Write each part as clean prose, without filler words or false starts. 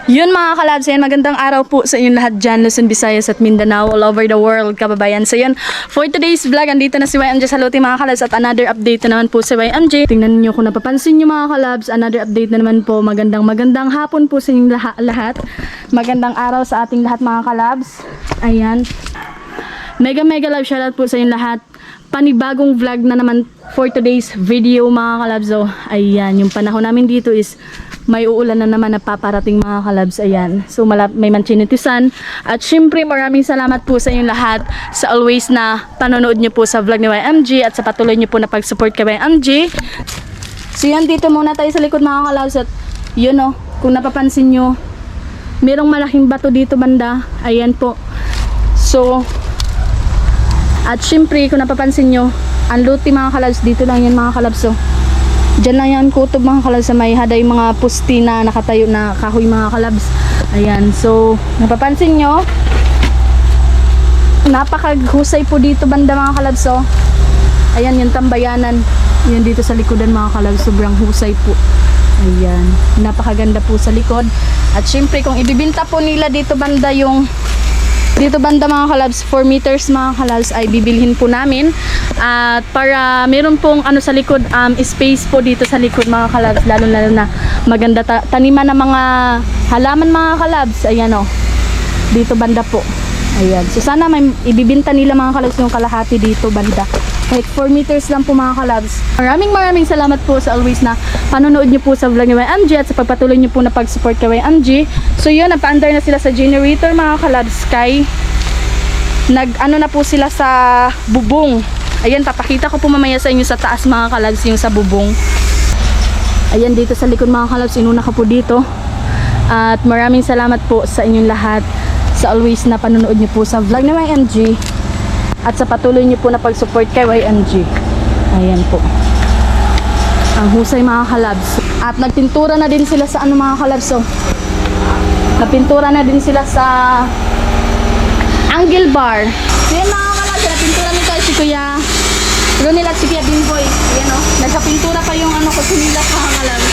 Yun mga kalabs, yan, magandang araw po sa inyong lahat dyan, Luzon, Visayas at Mindanao, all over the world, kababayan. So yan, for today's vlog, andito na si YMJ Saluti mga kalabs at another update na naman po si YMJ. Tingnan niyo kung napapansin niyo mga kalabs, another update na naman po. Magandang hapon po sa inyong lahat. Magandang araw sa ating lahat mga kalabs. Ayan. Mega love shoutout po sa inyong lahat. Panibagong vlog na naman for today's video mga kalabs. So, ayan, yung panahon namin dito is may uulan na naman na paparating mga kalabs. Ayan. So may manchinitisan. At syempre maraming salamat po sa inyong lahat sa always na panonood nyo po sa vlog ni YMG at sa patuloy nyo po na pag-support kay YMG. So yan, dito muna tayo sa likod mga kalabs. At yun o, kung napapansin nyo, merong malaking bato dito banda. Ayan po. So, at syempre kung napapansin nyo, ang luti mga kalabs, dito lang yan mga kalabs. So, diyan lang yan kutob mga kalabs sa may haday mga pusti na nakatayo na kahoy mga kalabs. Ayan, so napapansin nyo, napakaghusay po dito banda mga kalabs. So, ayan yung tambayanan, yan dito sa likodan mga kalabs, sobrang husay po. Ayan, napakaganda po sa likod. At syempre kung ibibinta po nila dito banda yung dito banda mga kalabs, 4 meters mga kalabs ay bibilhin po namin. At para meron pong ano sa likod, space po dito sa likod mga kalabs, lalo na maganda taniman ng mga halaman mga kalabs. Ayan o, dito banda po. Ayan, so sana may ibibinta nila mga kalabs yung kalahati dito banda. Kahit 4 meters lang po mga kalabs. Maraming salamat po sa always na panonood nyo po sa vlog ni YMG at sa pagpatuloy nyo po na pag-support kay YMG. So yun, napa-under na sila sa generator mga kalabs. Kay nag-ano na po sila sa bubong. Ayan, papakita ko po mamaya sa inyo sa taas mga kalabs yung sa bubong. Ayan, dito sa likod mga kalabs, inuna ko po dito. At maraming salamat po sa inyong lahat sa always na panonood nyo po sa vlog ni YMG at sa patuloy nyo po na pag-support kay YMG. Ayan po, ang husay mga kalabs. At nagpintura na din sila sa ano mga kalabs. So, napintura na din sila sa angle bar. So yan mga kalabs, napintura nito si Kuya Ronel at si Kuya Bimboy. Ayan o, nagkapintura pa yung ano ko nila mga kalabs.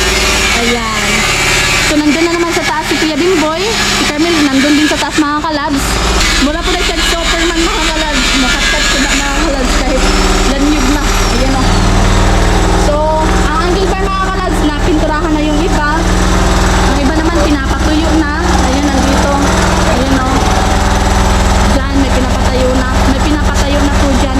Ayan. So nandun na naman sa taas si Kuya Bimboy. Si Carmel nandun din sa taas mga kalabs. Mula po na siya Superman mga kalabs. Makatat ko na mga kalabs kahit lanyog na. Ayan o. So ang angle bar mga kalabs, napinturahan na yung iba. Ang iba naman pinapatuyo na. Ayan, nandito. Ayan o. Diyan may pinapatayo na. May pinapatayo na po dyan.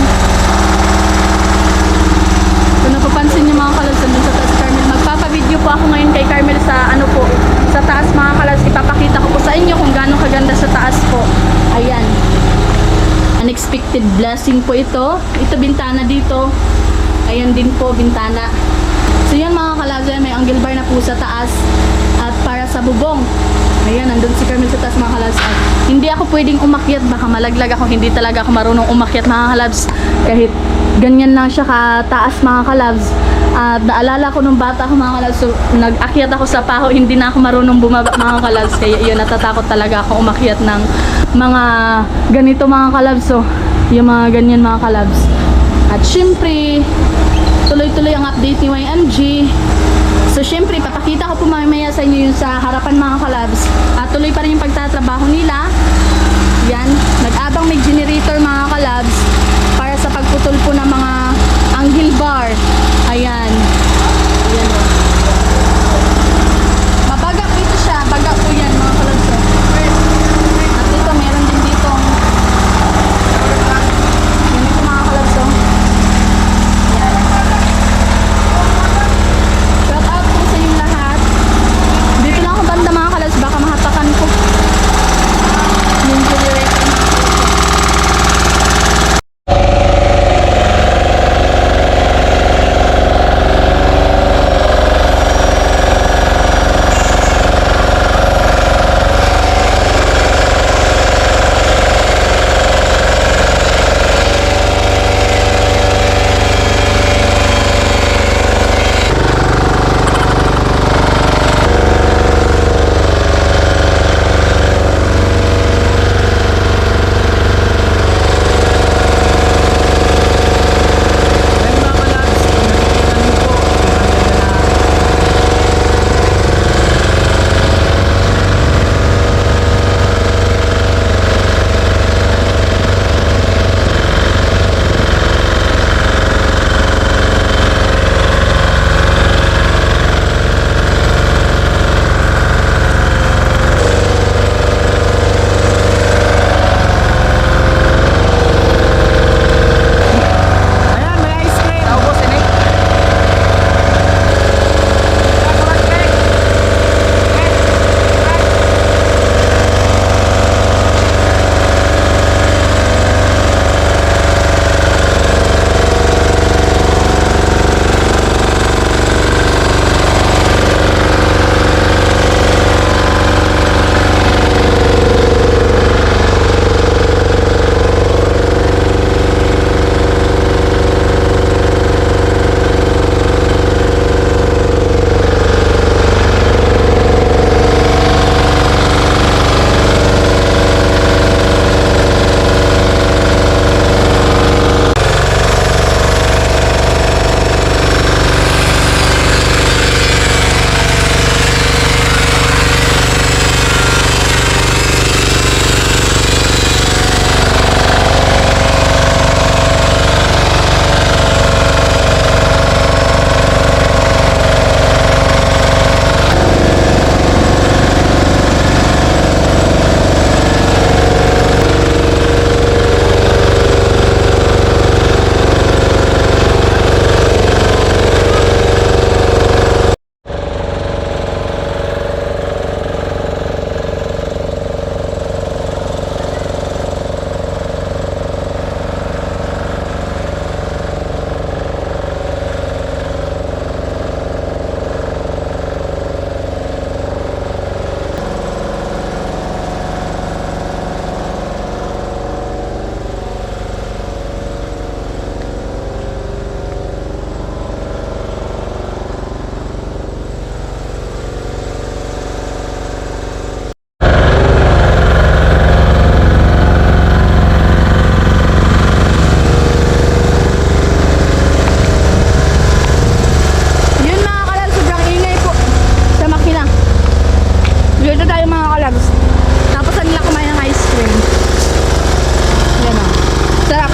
Kung napapansin niyo mga kalabs, nandun sa taas si Carmel. Magpapavideo po ako ngayon kay Carmel sa ano po, sa taas mga kalabs. Ipapakita ko po sa inyo kung gaano kaganda sa taas po. Ayan. Unexpected blessing po ito. Ito bintana dito. Ayan din po bintana. So yan mga kalabs, may angle bar na po sa taas. At para sa bubong, ayan, nandun si Carmel sa taas mga kalabs. At hindi ako pwedeng umakyat, baka malaglag ako. Hindi talaga ako marunong umakyat mga kalabs. Kahit ganyan lang siya kataas mga kalabs. At naalala ko nung bata ako mga kalabs, so, nag-akyat ako sa paho, hindi na ako marunong bumaba mga kalabs. Kaya yun, natatakot talaga ako umakyat ng mga ganito mga kalabs. So, yung mga ganyan mga kalabs. At syempre, tuloy-tuloy ang update ni YMG. So syempre, papakita ko po mamaya sa inyo yung sa harapan mga kalabs. At tuloy pa rin yung pagtatrabaho nila. Yan, nag-abang may generator mga kalabs para sa pagputol po ng mga angle bar. Ayan. Ayan o. Mabaga po ito siya. Baga po yan mga kalabs. At ito, meron din dito. Yan ito mga kalabs. Yan. Shout out po sa inyong lahat. Dito lang ako banda mga kalabs. Baka mahatakan ko yung generator mga kalabs. kalabs. Tapos ang nila kumain ng ice cream. Yan o. Sarap.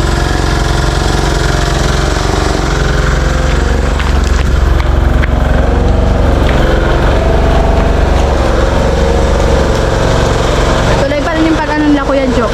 Tuloy pa rin yung pag-ano nila Kuya Jo.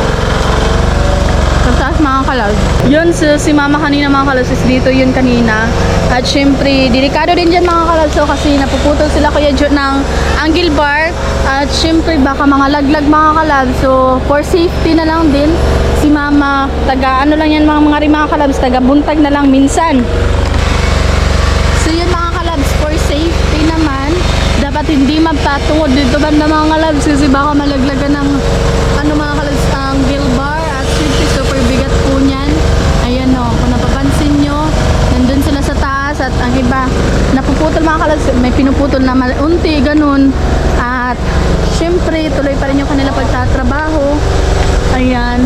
Taas mga kalabs. Yun, si mama kanina mga kalabs is dito yun kanina. At syempre, delikado din dyan mga kalabs kasi napuputol sila Kuya Jo ng angle bar. At syempre, baka mga laglag mga kalabs. So, for safety na lang din, si mama, taga ano lang yan mga rin mga kalabs, taga buntag na lang minsan. So yun mga kalabs, for safety naman, dapat hindi magtatungod dito banda mga kalabs kasi baka malaglagan ng ano mga kalabs, angle bar. Super bigat po niyan. Ayan o, kung napapansin nyo, nandun sila sa taas at ang iba napuputol mga kalabs, may pinuputol na unti, ganun. At syempre, tuloy pa rin yung kanila pagtatrabaho. Ayan.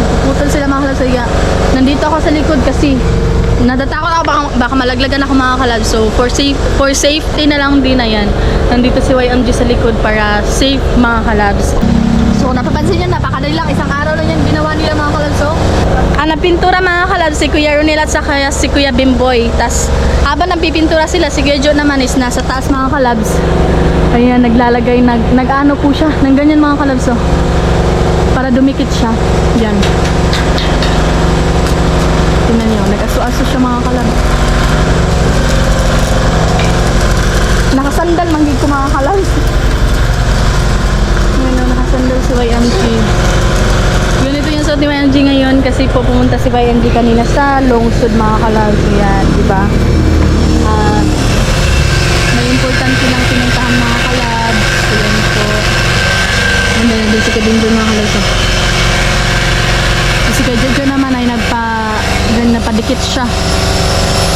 Napuputol sila mga kalabs. Nandito ako sa likod kasi natatakot ako baka malaglagan ako mga kalabs. So for safety na lang din na yan. Nandito si YMG sa likod para safe mga kalabs. So napapansin nyo, napakadali lang. Isang araw lang yan ginawa nila mga kalabs. So, napintura mga kalabs si Kuya Ronel at saka si Kuya Bimboy. Tas habang nagpipintura sila, si Kuya Jo naman is nasa taas mga kalabs. Ayan, naglalagay, nag-ano po siya ng ganyan mga kalabs. So, para dumikit siya. Yan. Tingnan nyo, nag-aso-aso siya mga kalabs. Nakasandal manggig ko mga kalabs. Nakasandal si YMG. Ganito yung suot ni YMG ngayon kasi po pumunta si YMG kanina sa Lungsod mga kalabs. Yan, di ba? May importante lang pinuntahan mga kalabs. Yan po. And then, doon si Kabindon mga kalabs. Si Kajojo naman ay napadikit siya.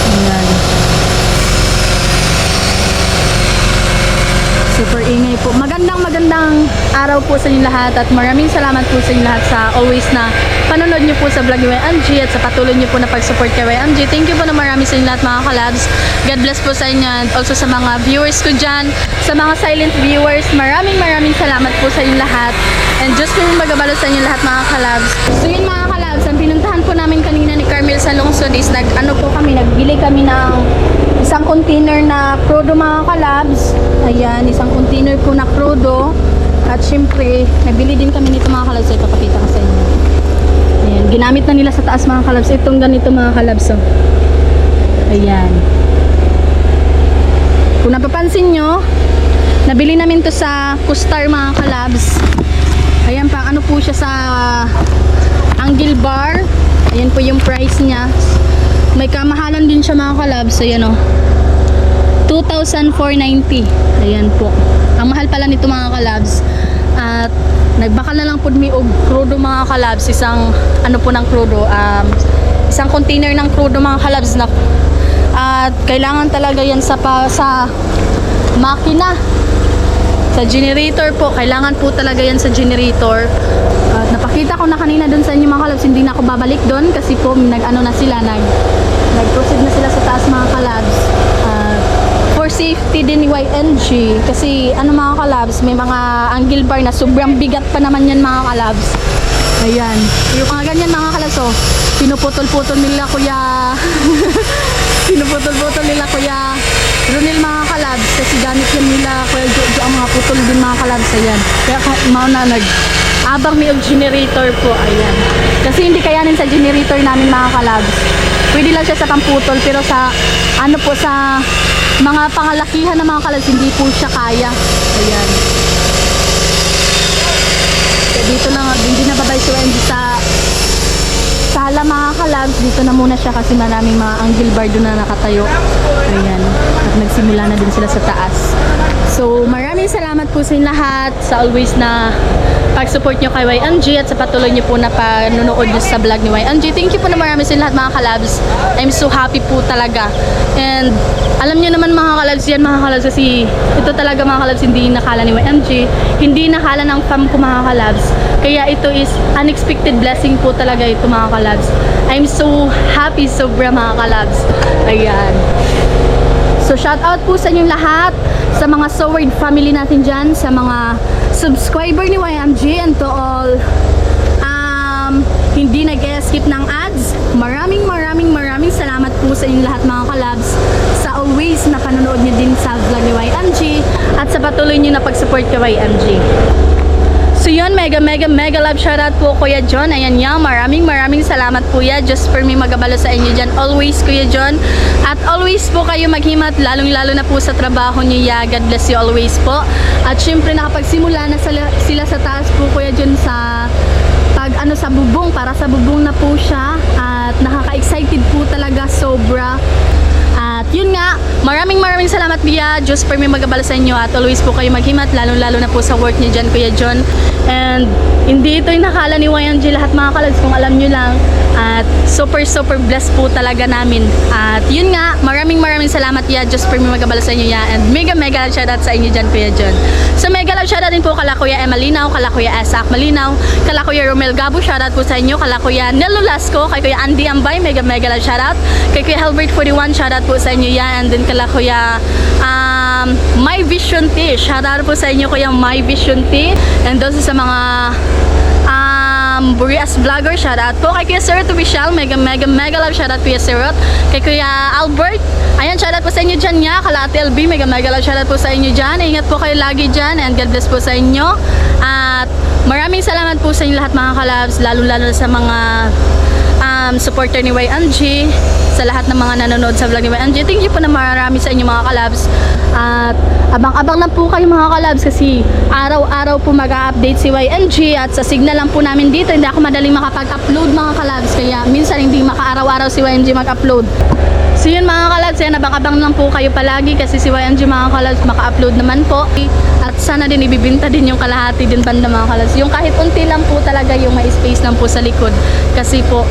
Ayan. Super ingay po. Magandang araw po sa inyo lahat at maraming salamat po sa inyo lahat sa always na panonood nyo po sa vlog ni YMG at sa patuloy nyo po na pag-support kay YMG. Thank you po na marami sa inyo lahat mga kalabs. God bless po sa inyo and also sa mga viewers ko dyan, sa mga silent viewers. Maraming salamat po sa inyo lahat and just po magabalo sa inyo lahat mga kalabs. So yun mga kalabs, ang pinuntahan po namin kanina ni Carmel sa Lungsod is nagbili kami ng isang container na crudo mga kalabs. Ayan, isang container po na crudo. At syempre, nabili din kami nito mga kalabs. Ay, papakita ko sa inyo. Ayan, ginamit na nila sa taas mga kalabs. Itong ganito mga kalabs. Oh. Ayan. Kung napapansin nyo, nabili namin to sa Kustar mga kalabs. Ayan pa, ano po siya sa angle bar. Ayan po yung price niya. May kamahalan din siya mga kalabs. Ayan o. 2,490. Ayan po. Ang mahal pala nito mga kalabs. At nagbakal na lang po mi og crudo mga kalabs. Isang ano po ng crudo. Isang container ng crudo mga kalabs na. At kailangan talaga yan sa makina. Sa generator po. Kailangan po talaga yan sa generator. At napakita ko na kanina dun sa inyo mga kalabs. Hindi na ako babalik dun kasi po nag-ano na sila. Nag-proceed na sila sa taas mga kalabs. For safety din ni YMG kasi ano mga kalabs, may mga angle bar na sobrang bigat pa naman yan mga kalabs. Ayan, yung mga ganyan mga kalabs, oh, pinuputol-putol nila kuya pinuputol-putol nila kuya Ronel mga kalabs kasi gamit yan nila kuya Jojo ang mga putol din mga kalabs. Ayan, kaya mauna abang may generator po. Ayan, kasi hindi kayanin sa generator namin mga kalabs. Pwede lang siya sa pamputol pero sa ano po sa mga pangalakihan ng mga kalabs hindi po siya kaya. Ayan. Kaya dito na hindi na babay si YMG sa sala mga kalabs. Dito na muna siya kasi maraming mga angle bar doon na nakatayo. Ayan. At nagsimula na din sila sa taas. So maraming salamat po sa inyo lahat sa always na pag-support nyo kay YMG at sa patuloy nyo po na panunood nyo sa vlog ni YMG. Thank you po na marami sa lahat mga kalabs. I'm so happy po talaga. And alam nyo naman mga kalabs yan mga kalabs kasi ito talaga mga kalabs hindi nakala ni YMG. Hindi nakala ng fam ko mga kalabs. Kaya ito is unexpected blessing po talaga ito mga kalabs. I'm so happy sobra mga kalabs. Ayan. So shout out po sa inyong lahat sa mga Soward family natin dyan, sa mga subscriber ni YMG, and to all hindi nag-skip ng ads. Maraming salamat po sa inyong lahat mga kalabs, sa always na panonood nyo din sa vlog ni YMG at sa patuloy nyo na pag-support kay YMG. So yun, mega love shoutout po Kuya John. Ayan yan, maraming salamat po ya. Just for me magabalo sa inyo dyan. Always Kuya John. At always po kayo maghimat, lalo na po sa trabaho nyo ya. God bless you always po. At syempre nakapagsimula na sila sa taas po Kuya John sa sa bubong, para sa bubong na po siya. At nakaka-excited po talaga, sobra. At yun nga, maraming salamat Bia, just for me magabala sa inyo, at always po kayo maghimat, lalo na po sa work niyo dyan Kuya John. And hindi ito yung nakala ni YMG lahat mga kalads, kung alam nyo lang. At super blessed po talaga namin. At yun nga, maraming salamat ya, just for me magabala sa inyo ya. And mega shoutout sa inyo dyan Kuya John. So mega love shoutout din po kala Kuya Emma Linaw, kala Kuya Esak Malinaw, kala Kuya Romel Gabo, shoutout po sa inyo, kala Kuya Nelo Lasco, kay Kuya Andy Ambay, mega love shoutout, kay Kuya Helbert 41, shoutout po sa inyo yan. And then kala Kuya My Vision T, shoutout po sa inyo Kuya My Vision T. And also sa mga Burias Vlogger, shoutout po kay Kuya Sirot Official, mega love shoutout Kuya Sirot, kay Kuya Albert, ayan shoutout po sa inyo dyan ya, kala Ate LB, mega love shoutout po sa inyo dyan. Ingat po kayo lagi dyan, and God bless po sa inyo. At maraming salamat po sa inyo lahat mga kalabs, lalo na sa mga supporter ni YMG, sa lahat ng mga nanonood sa vlog ni YMG. Thank you po na marami sa inyo mga kalabs. At abang-abang lang po kayo mga kalabs, kasi araw-araw po mag-update si YMG, at sa signal lang po namin dito, hindi ako madaling makapag-upload mga kalabs, kaya minsan hindi maka-araw-araw si YMG mag-upload. So yun mga kalabs, yan, abang-abang lang po kayo palagi, kasi si YMG mga kalabs maka-upload naman po. At sana din ibibinta din yung kalahati din banda mga kalabs, yung kahit unti lang po talaga, yung may space lang po sa likod, kasi po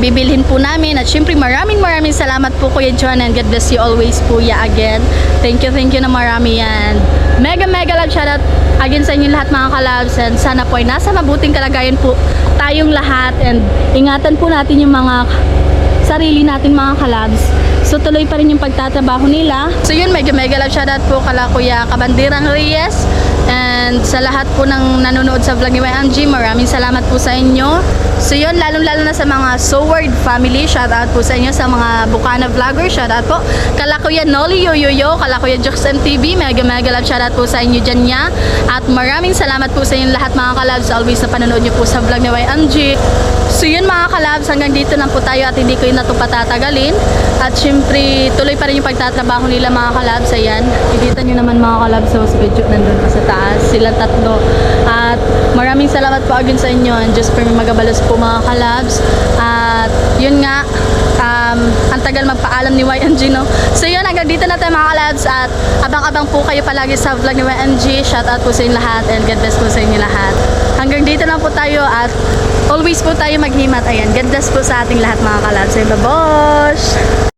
bibilhin po namin. At syempre maraming salamat po Kuya John, and God bless you always po ya again. Thank you na marami yan. Mega love shoutout again sa inyo lahat mga kalabs, and sana po ay nasa mabuting kalagayan po tayong lahat, and ingatan po natin yung mga sarili natin mga kalabs. So tuloy pa rin yung pagtatrabaho nila. So yun, mega love shoutout po kala Kuya Kabandirang Reyes, and sa lahat po ng nanonood sa vlog ni YMG, maraming salamat po sa inyo. So yun, lalo na sa mga Soward family, shoutout po sa inyo. Sa mga Bukana vlogger, shoutout po kala Kuya Noli Yoyoyo, kala Kuya Jox MTV, mega love shoutout po sa inyo dyan niya. At maraming salamat po sa inyo lahat mga kalabs, always na panonood nyo po sa vlog ni YMG. So yun mga kalabs, hanggang dito lang po tayo, at hindi ko yun na ito patatagalin. At syempre, tuloy pa rin yung pagtatrabaho nila mga kalabs. Ayan, ikita nyo naman mga kalabs, so video nandun pa sa taas, sila tatlo. At maraming salamat po again sa inyo, and just for me magabalos po mga kalabs. At yun nga, ang tagal magpaalam ni YMG, no? So yun, hanggang dito na tayo mga kalabs, at abang-abang po kayo palagi sa vlog ni YMG. Shoutout po sa inyo lahat, and God bless po sa inyo lahat. Hanggang dito na po tayo, at always po tayo maghimat. Ayan, God bless po sa ating lahat mga kalabs. Bye-bye!